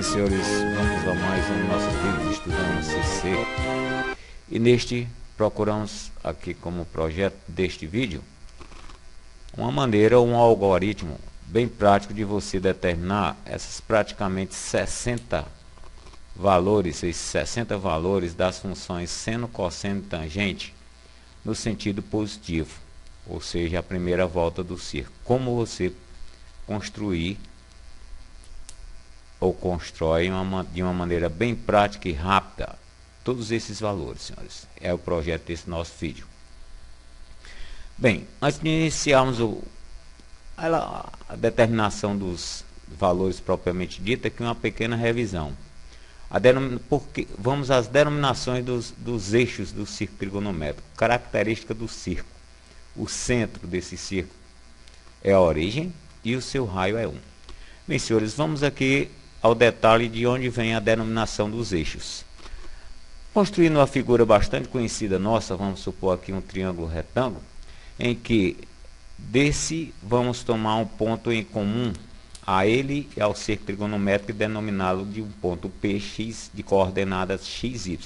Bem, senhores, vamos a mais um nosso vídeo estudando CC. E neste procuramos aqui como projeto deste vídeo uma maneira, um algoritmo bem prático de você determinar essas praticamente 60 valores, esses 60 valores das funções seno, cosseno e tangente no sentido positivo, ou seja, a primeira volta do círculo. Como você construir ou constrói de uma maneira bem prática e rápida todos esses valores, senhores. É o projeto desse nosso vídeo. Bem, antes de iniciarmos a determinação dos valores propriamente dita, aqui uma pequena revisão. Vamos às denominações dos eixos do círculo trigonométrico. Característica do círculo. O centro desse círculo é a origem e o seu raio é 1. Bem, senhores, vamos aqui ao detalhe de onde vem a denominação dos eixos. Construindo uma figura bastante conhecida nossa, vamos supor aqui um triângulo retângulo, em que desse vamos tomar um ponto em comum a ele e ao círculo trigonométrico e denominá-lo de um ponto PX de coordenadas XY.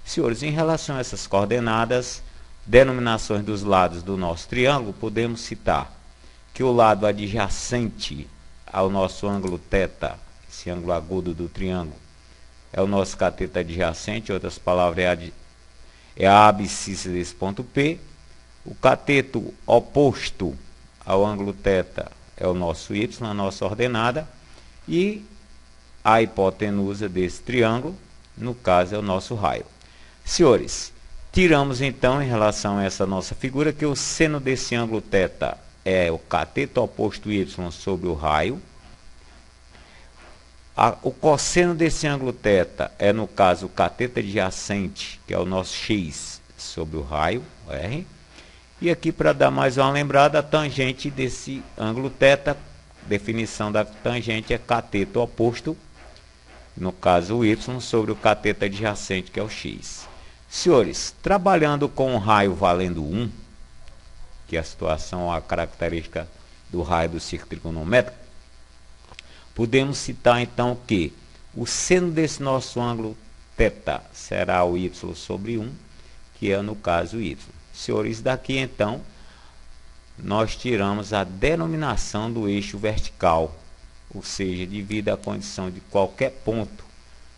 Senhores, em relação a essas coordenadas, denominações dos lados do nosso triângulo, podemos citar que o lado adjacente ao nosso ângulo θ, esse ângulo agudo do triângulo, é o nosso cateto adjacente, em outras palavras, é a abscissa desse ponto P. O cateto oposto ao ângulo θ é o nosso y, a nossa ordenada, e a hipotenusa desse triângulo, no caso, é o nosso raio. Senhores, tiramos então, em relação a essa nossa figura, que o seno desse ângulo θ é o cateto oposto y sobre o raio. O cosseno desse ângulo θ é, no caso, o cateto adjacente, que é o nosso x, sobre o raio, R. E aqui, para dar mais uma lembrada, a tangente desse ângulo θ, definição da tangente é cateto oposto, no caso o y, sobre o cateto adjacente, que é o x. Senhores, trabalhando com o raio valendo 1, que é a situação, a característica do raio do círculo trigonométrico, podemos citar então que o seno desse nosso ângulo θ será o y sobre 1, que é no caso y. Senhores, daqui então nós tiramos a denominação do eixo vertical, ou seja, devido à condição de qualquer ponto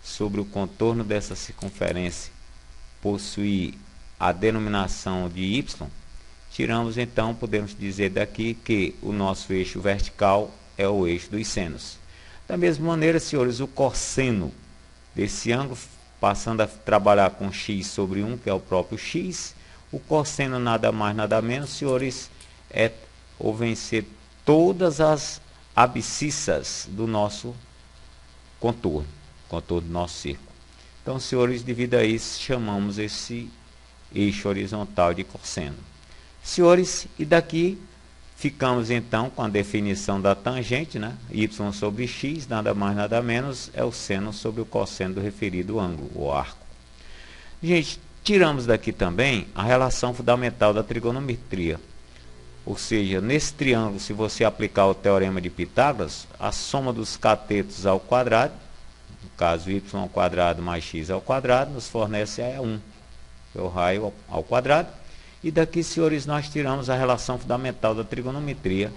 sobre o contorno dessa circunferência possuir a denominação de y, tiramos então, podemos dizer daqui que o nosso eixo vertical é o eixo dos senos. Da mesma maneira, senhores, o cosseno desse ângulo, passando a trabalhar com x sobre 1, que é o próprio x, o cosseno nada mais, nada menos, senhores, é ou vencer todas as abscissas do nosso contorno do nosso círculo. Então, senhores, devido a isso, chamamos esse eixo horizontal de cosseno. Senhores, e daqui ficamos então com a definição da tangente, né? Y sobre x, nada mais, nada menos, é o seno sobre o cosseno do referido ângulo, o arco. Gente, tiramos daqui também a relação fundamental da trigonometria. Ou seja, nesse triângulo, se você aplicar o teorema de Pitágoras, a soma dos catetos ao quadrado, no caso y ao quadrado mais x ao quadrado, nos fornece 1, que é o raio ao quadrado. E daqui, senhores, nós tiramos a relação fundamental da trigonometria.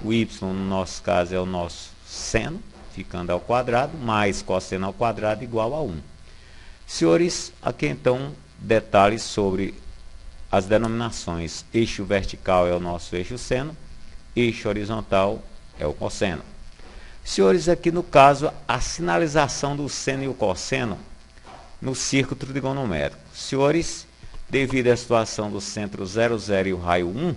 O y, no nosso caso, é o nosso seno, ficando ao quadrado, mais cosseno ao quadrado igual a 1. Senhores, aqui então detalhes sobre as denominações. Eixo vertical é o nosso eixo seno, eixo horizontal é o cosseno. Senhores, aqui no caso, a sinalização do seno e o cosseno no círculo trigonométrico. Senhores, devido à situação do centro 0, 0 e o raio 1,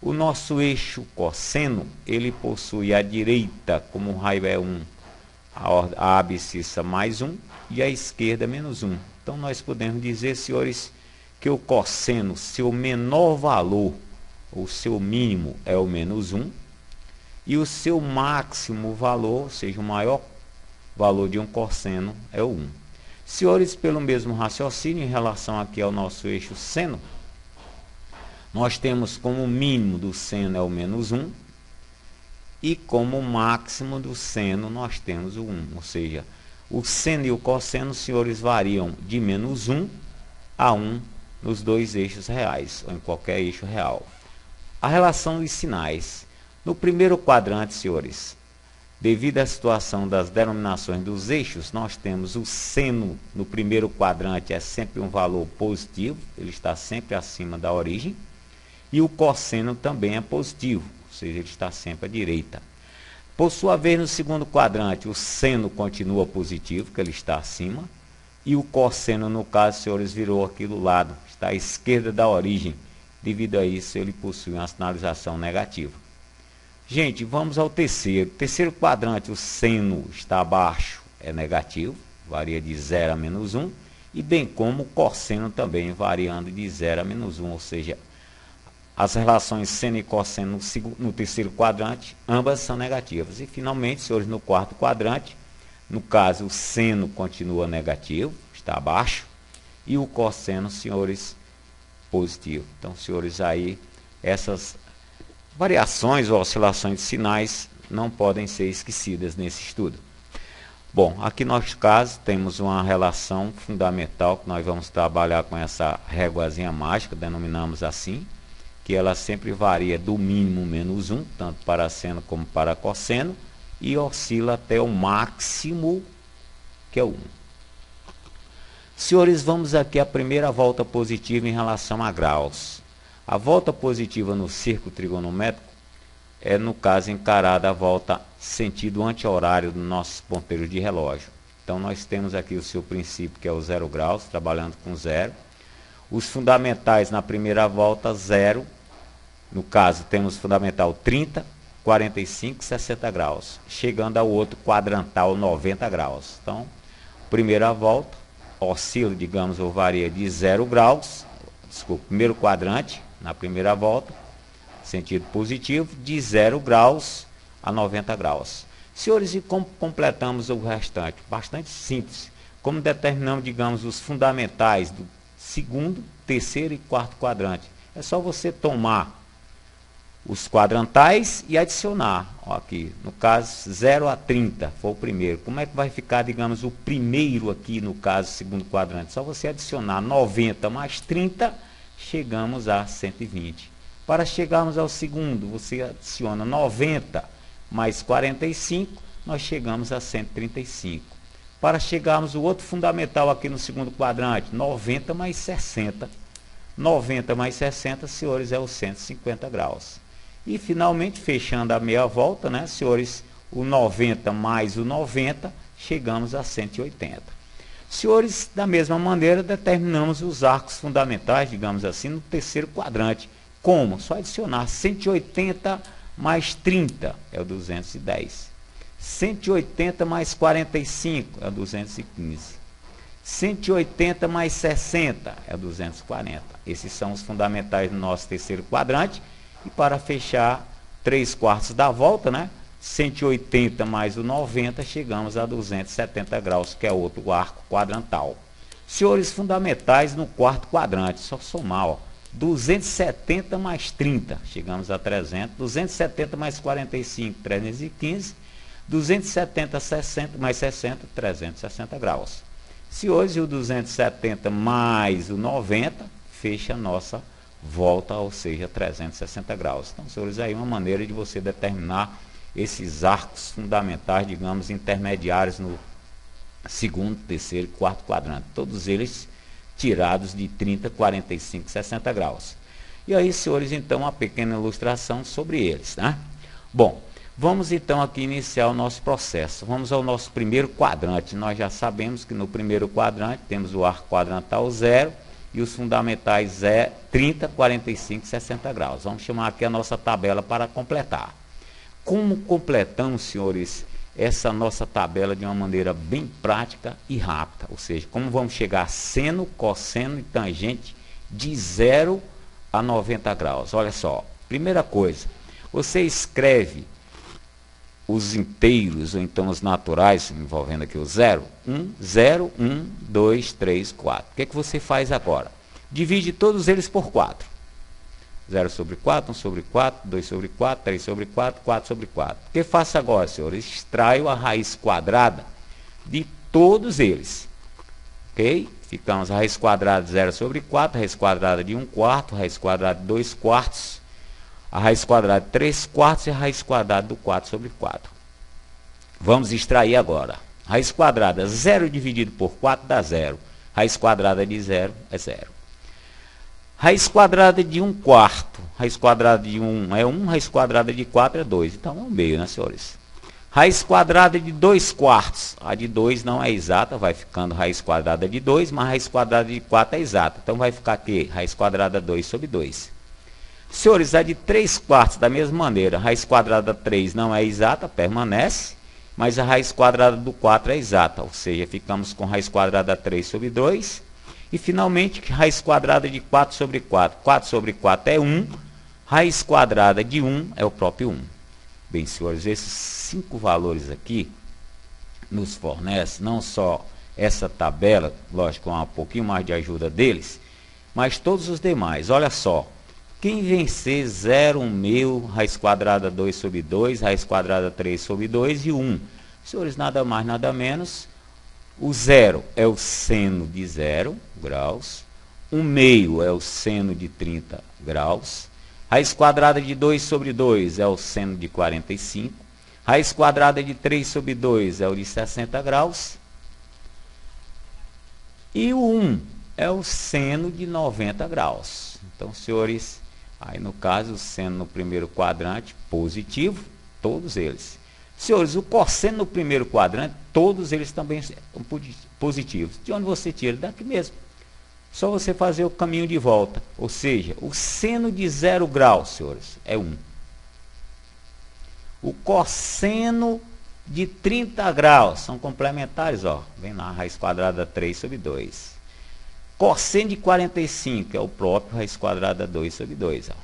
o nosso eixo cosseno, ele possui à direita, como o raio é 1, a abscissa mais 1 e à esquerda menos 1. Então, nós podemos dizer, senhores, que o cosseno, seu menor valor, ou seu mínimo, é o menos 1, e o seu máximo valor, ou seja, o maior valor de um cosseno, é o 1. Senhores, pelo mesmo raciocínio, em relação aqui ao nosso eixo seno, nós temos como mínimo do seno é o menos 1, E como máximo do seno nós temos o 1, ou seja, o seno e o cosseno, senhores, variam de -1 a 1 nos dois eixos reais, ou em qualquer eixo real. A relação dos sinais. No primeiro quadrante, senhores, devido à situação das denominações dos eixos, nós temos o seno no primeiro quadrante é sempre um valor positivo, ele está sempre acima da origem, e o cosseno também é positivo, ou seja, ele está sempre à direita. Por sua vez, no segundo quadrante, o seno continua positivo, que ele está acima, e o cosseno, no caso, senhores, virou aqui do lado, está à esquerda da origem. Devido a isso, ele possui uma sinalização negativa. Gente, vamos ao terceiro. Terceiro quadrante, o seno está abaixo, é negativo, varia de 0 a -1, e bem como o cosseno também variando de 0 a -1, ou seja, as relações seno e cosseno no terceiro quadrante, ambas são negativas. E finalmente, senhores, no quarto quadrante, no caso, o seno continua negativo, está abaixo, e o cosseno, senhores, positivo. Então, senhores, aí essas variações ou oscilações de sinais não podem ser esquecidas nesse estudo. Bom, aqui no nosso caso temos uma relação fundamental que nós vamos trabalhar com essa réguazinha mágica, denominamos assim, que ela sempre varia do mínimo -1, tanto para seno como para cosseno, e oscila até o máximo, que é o 1. Senhores, vamos aqui à primeira volta positiva em relação a graus. A volta positiva no círculo trigonométrico é, no caso, encarada a volta sentido anti-horário dos nossos ponteiros de relógio. Então, nós temos aqui o seu princípio, que é o 0 graus, trabalhando com 0. Os fundamentais na primeira volta, 0. No caso, temos fundamental 30, 45, 60 graus. Chegando ao outro quadrantal, 90 graus. Então, primeira volta, oscila, digamos, ou varia de 0 graus, desculpa, primeiro quadrante, na primeira volta, sentido positivo, de 0 graus a 90 graus. Senhores, e como completamos o restante? Bastante simples. Como determinamos, digamos, os fundamentais do segundo, terceiro e quarto quadrante? É só você tomar os quadrantais e adicionar. Ó, aqui, no caso, 0 a 30, foi o primeiro. Como é que vai ficar, digamos, o primeiro aqui, no caso, segundo quadrante? Só você adicionar 90 mais 30, chegamos a 120. Para chegarmos ao segundo, você adiciona 90 mais 45, nós chegamos a 135. Para chegarmos ao outro fundamental aqui no segundo quadrante, 90 mais 60. 90 mais 60, senhores, é os 150 graus. E, finalmente, fechando a meia volta, né, senhores, o 90 mais o 90, chegamos a 180. Senhores, da mesma maneira, determinamos os arcos fundamentais, digamos assim, no terceiro quadrante. Como? Só adicionar 180 mais 30, é o 210. 180 mais 45, é o 215. 180 mais 60, é o 240. Esses são os fundamentais do nosso terceiro quadrante. E para fechar 3/4 da volta, né? 180 mais o 90, chegamos a 270 graus, que é outro arco quadrantal. Senhores, fundamentais no quarto quadrante, só somar, ó, 270 mais 30, chegamos a 300, 270 mais 45, 315, 270 mais 60, 360 graus. Se hoje o 270 mais o 90, fecha a nossa volta, ou seja, 360 graus. Então, senhores, aí uma maneira de você determinar esses arcos fundamentais, digamos, intermediários no segundo, terceiro e quarto quadrante. Todos eles tirados de 30, 45, 60 graus. E aí, senhores, então, uma pequena ilustração sobre eles, né? Bom, vamos então aqui iniciar o nosso processo. Vamos ao nosso primeiro quadrante. Nós já sabemos que no primeiro quadrante temos o arco quadrantal 0, e os fundamentais é 30, 45, 60 graus. Vamos chamar aqui a nossa tabela para completar. Como completamos, senhores, essa nossa tabela de uma maneira bem prática e rápida? Ou seja, como vamos chegar a seno, cosseno e tangente de 0 a 90 graus? Olha só, primeira coisa, você escreve os inteiros, ou então os naturais, envolvendo aqui o 0, 0, 1, 2, 3, 4. O que é que você faz agora? Divide todos eles por 4. 0 sobre 4, 1 sobre 4, 2 sobre 4, 3 sobre 4, 4 sobre 4. O que faço agora, senhores? Extraio a raiz quadrada de todos eles. Ok? Ficamos a raiz quadrada de 0 sobre 4, a raiz quadrada de 1 quarto, a raiz quadrada de 2 quartos, a raiz quadrada de 3 quartos e a raiz quadrada do 4 sobre 4. Vamos extrair agora. Raiz quadrada, 0 dividido por 4 dá 0. Raiz quadrada de 0 é 0. Raiz quadrada de 1 quarto. Raiz quadrada de 1 é 1, raiz quadrada de 4 é 2. Então é um meio, né, senhores? Raiz quadrada de 2 quartos. A de 2 não é exata, vai ficando raiz quadrada de 2, mas raiz quadrada de 4 é exata. Então vai ficar aqui, raiz quadrada 2 sobre 2. Senhores, a de 3 quartos, da mesma maneira, raiz quadrada 3 não é exata, permanece, mas a raiz quadrada do 4 é exata, ou seja, ficamos com raiz quadrada 3 sobre 2. E finalmente, raiz quadrada de 4 sobre 4. 4 sobre 4 é 1, raiz quadrada de 1 é o próprio 1. Bem, senhores, esses 5 valores aqui nos fornecem não só essa tabela, lógico, com um pouquinho mais de ajuda deles, mas todos os demais. Olha só, quem vencer 0, 1 meio, raiz quadrada 2 sobre 2, raiz quadrada 3 sobre 2 e 1. Senhores, nada mais, nada menos, o 0 é o seno de 0 graus, 1 meio é o seno de 30 graus, raiz quadrada de 2 sobre 2 é o seno de 45, raiz quadrada de 3 sobre 2 é o de 60 graus, e o 1 é o seno de 90 graus. Então, senhores, aí no caso, o seno no primeiro quadrante, positivo, todos eles. Senhores, o cosseno no primeiro quadrante, todos eles também são positivos. De onde você tira? Daqui mesmo. Só você fazer o caminho de volta. Ou seja, o seno de 0 graus, senhores, é 1. O cosseno de 30 graus, são complementares, ó. Vem lá, raiz quadrada 3 sobre 2. Cosseno de 45 é o próprio raiz quadrada 2 sobre 2. Ó.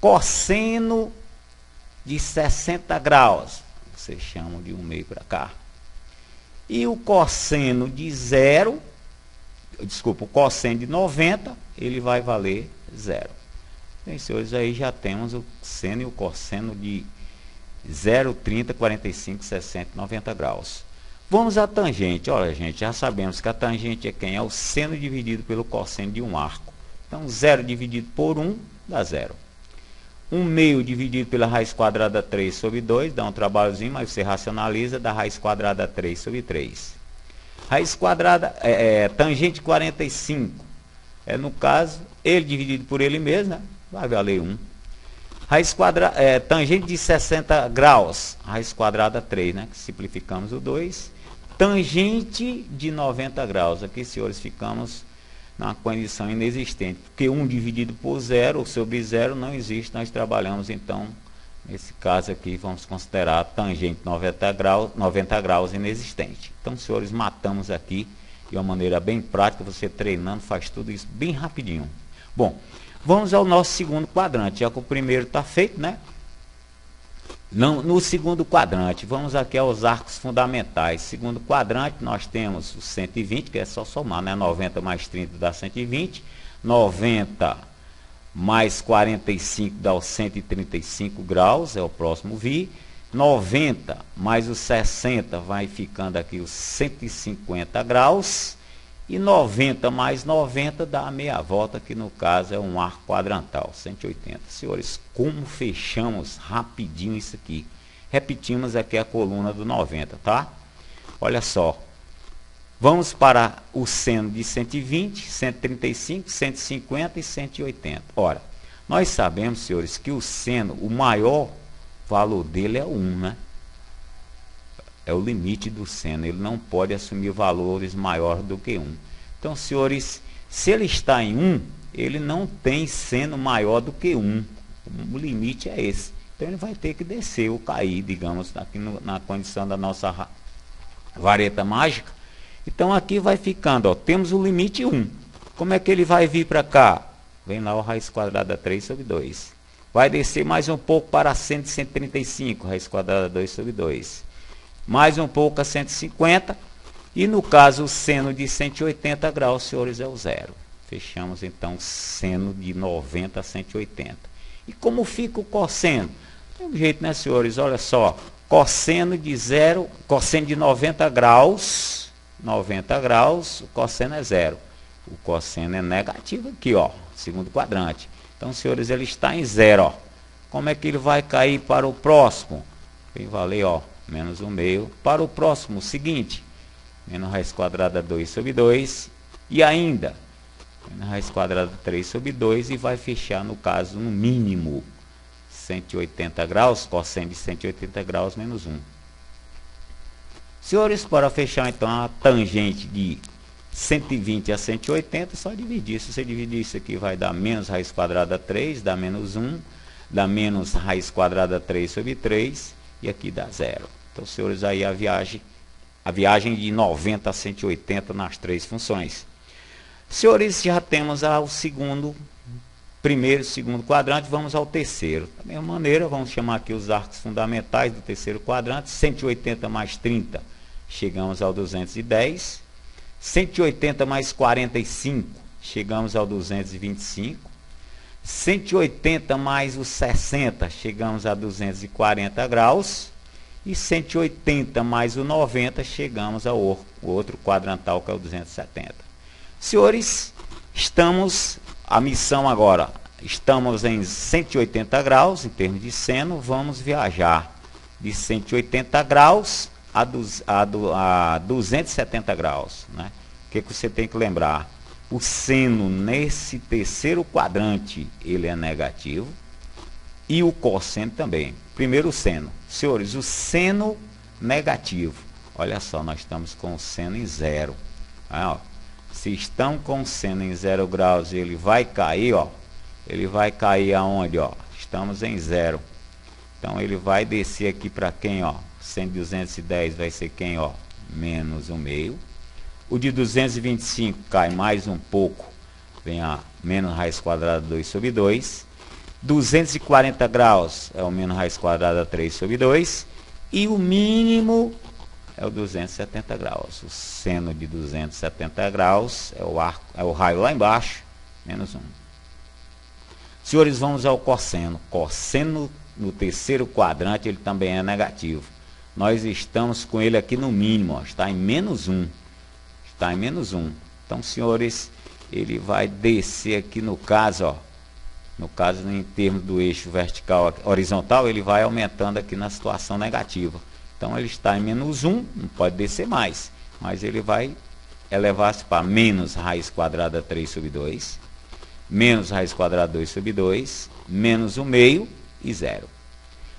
Cosseno de 60 graus, vocês chamam de 1 meio para cá. E o cosseno de 0, desculpa, o cosseno de 90, ele vai valer 0. Bem, senhores, aí já temos o seno e o cosseno de 0, 30, 45, 60, 90 graus. Vamos à tangente. Olha, gente, já sabemos que a tangente é quem? É o seno dividido pelo cosseno de um arco. Então, 0 dividido por 1 dá 0. 1 meio dividido pela raiz quadrada 3 sobre 2, dá um trabalhozinho, mas você racionaliza, dá raiz quadrada 3 sobre 3. Raiz quadrada, tangente 45, no caso, ele dividido por ele mesmo, né? Vai valer 1. Raiz quadrada, tangente de 60 graus, raiz quadrada 3, né? Simplificamos o 2. Tangente de 90 graus, aqui, senhores, ficamos na condição inexistente, porque 1 dividido por 0 sobre 0 não existe, nós trabalhamos, então, nesse caso aqui, vamos considerar a tangente 90 graus inexistente. Então, senhores, matamos aqui de uma maneira bem prática, você treinando, faz tudo isso bem rapidinho. Bom, vamos ao nosso segundo quadrante, já que o primeiro está feito, né? No segundo quadrante, vamos aqui aos arcos fundamentais. Segundo quadrante, nós temos o 120, que é só somar, né? 90 mais 30 dá 120. 90 mais 45 dá os 135 graus, é o próximo vi. 90 mais os 60 vai ficando aqui os 150 graus. E 90 mais 90 dá a meia volta, que no caso é um arco quadrantal, 180. Senhores, como fechamos rapidinho isso aqui? Repetimos aqui a coluna do 90, tá? Olha só. Vamos para o seno de 120, 135, 150 e 180. Ora, nós sabemos, senhores, que o seno, o maior valor dele é 1, né? É o limite do seno, ele não pode assumir valores maiores do que 1. Então, senhores, se ele está em 1, ele não tem seno maior do que 1. O limite é esse. Então, ele vai ter que descer ou cair, digamos, aqui na condição da nossa vareta mágica. Então, aqui vai ficando, ó, temos o limite 1. Como é que ele vai vir para cá? Vem lá o raiz quadrada 3 sobre 2. Vai descer mais um pouco para 135, raiz quadrada 2 sobre 2. Mais um pouco a 150, e no caso o seno de 180 graus, senhores, é o 0. Fechamos então seno de 90 a 180. E como fica o cosseno? Tem um jeito, né, senhores? Olha só, cosseno de 90 graus, o cosseno é 0. O cosseno é negativo aqui, ó, segundo quadrante. Então, senhores, ele está em 0, ó. Como é que ele vai cair para o próximo? Vai valer, ó, menos 1/2. Para o próximo, seguinte, menos raiz quadrada 2 sobre 2. E ainda, menos raiz quadrada 3 sobre 2. E vai fechar, no caso, no mínimo, 180 graus, cosseno de 180 graus menos 1. Senhores, para fechar, então, a tangente de 120 a 180, é só dividir. Se você dividir isso aqui, vai dar menos raiz quadrada 3, dá menos 1, dá menos raiz quadrada 3 sobre 3, e aqui dá 0. Então, senhores, aí a viagem de 90 a 180 nas três funções. Senhores, já temos o primeiro e segundo quadrante, vamos ao terceiro. Da mesma maneira, vamos chamar aqui os arcos fundamentais do terceiro quadrante. 180 mais 30, chegamos ao 210. 180 mais 45, chegamos ao 225. 180 mais os 60, chegamos a 240 graus. E 180 mais o 90, chegamos ao outro quadrantal, que é o 270. Senhores, a missão agora, estamos em 180 graus, em termos de seno, vamos viajar de 180 graus a 270 graus. Né? O que você tem que lembrar? O seno nesse terceiro quadrante, ele é negativo, e o cosseno também. Primeiro o seno. Senhores, o seno negativo. Olha só, nós estamos com o seno em 0. Se estão com o seno em 0 graus, ele vai cair, ó. Ele vai cair aonde, ó? Estamos em 0. Então, ele vai descer aqui para quem, ó? Seno de 210 vai ser quem, ó? Menos 1/2. O de 225 cai mais um pouco. Vem a menos raiz quadrada 2 sobre 2. 240 graus é o menos raiz quadrada 3 sobre 2. E o mínimo é o 270 graus. O seno de 270 graus é o raio lá embaixo, menos 1. Senhores, vamos ao cosseno. Cosseno no terceiro quadrante, ele também é negativo. Nós estamos com ele aqui no mínimo, ó, está em menos 1. Está em menos 1. Então, senhores, ele vai descer aqui no caso, ó. No caso, em termos do eixo vertical, horizontal, ele vai aumentando aqui na situação negativa. Então, ele está em menos 1, não pode descer mais. Mas ele vai elevar-se para menos raiz quadrada 3 sobre 2, menos raiz quadrada 2 sobre 2, menos 1/2 e 0.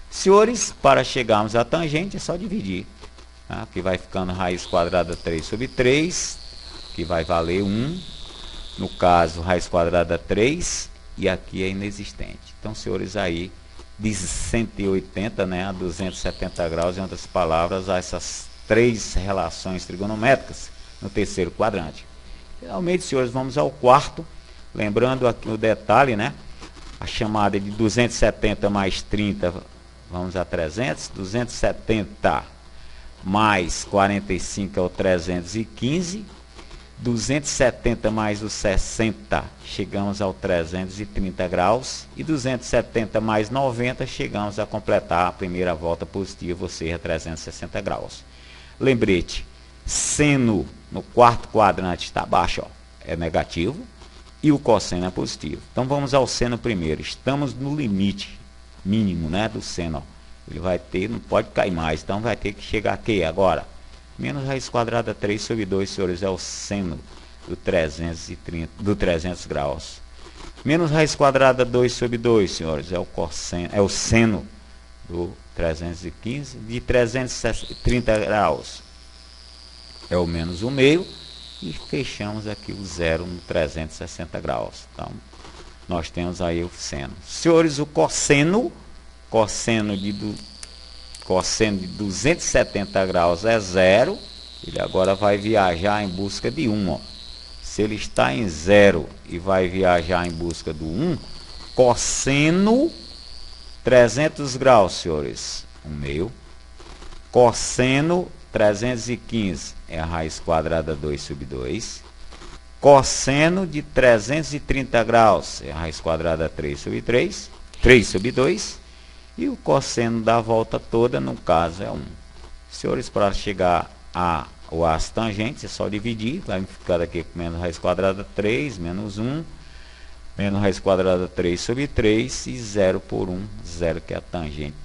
Senhores, para chegarmos à tangente, é só dividir. Tá? Aqui vai ficando raiz quadrada 3 sobre 3, que vai valer 1. No caso, raiz quadrada 3, e aqui é inexistente. Então, senhores, aí, de 180, né, a 270 graus, em outras palavras, há essas três relações trigonométricas no terceiro quadrante. Finalmente, senhores, vamos ao quarto. Lembrando aqui o detalhe, né? A chamada de 270 mais 30, vamos a 300. 270 mais 45 é o 315. 270 mais os 60, chegamos ao 330 graus. E 270 mais 90, chegamos a completar a primeira volta positiva, ou seja, 360 graus. Lembrete, seno no quarto quadrante está abaixo, ó, é negativo, e o cosseno é positivo. Então vamos ao seno primeiro. Estamos no limite mínimo, né, do seno. Ó. Ele vai ter, não pode cair mais, então vai ter que chegar aqui agora. Menos raiz quadrada 3 sobre 2, senhores, é o seno do 300 graus. Menos raiz quadrada 2 sobre 2, senhores, é o seno do 315. De 330 graus é o menos 1/2. E fechamos aqui o 0 no 360 graus. Então, nós temos aí o seno. Senhores, o cosseno de 270 graus é 0. Ele agora vai viajar em busca de 1. Ó. Se ele está em 0 e vai viajar em busca do 1, cosseno 300 graus, senhores, 1/2. Cosseno 315 é a raiz quadrada 2 sobre 2. cosseno de 330 graus, é a raiz quadrada 3 sobre 3, 3 sobre 2, e o cosseno da volta toda, no caso, é 1. Senhores, para chegar às tangentes, é só dividir, vai ficar aqui com menos raiz quadrada 3, menos 1, menos raiz quadrada 3 sobre 3, e 0 por 1, 0, que é a tangente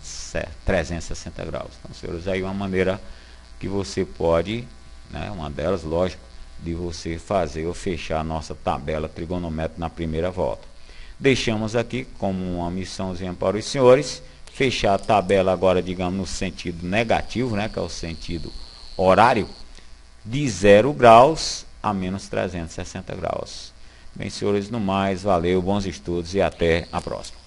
360 graus. Então, senhores, aí uma maneira que você pode, né, uma delas, lógico, de você fazer ou fechar a nossa tabela trigonométrica na primeira volta. Deixamos aqui como uma missãozinha para os senhores, fechar a tabela agora, digamos, no sentido negativo, né, que é o sentido horário, de 0 graus a menos 360 graus. Bem, senhores, no mais, valeu, bons estudos e até a próxima.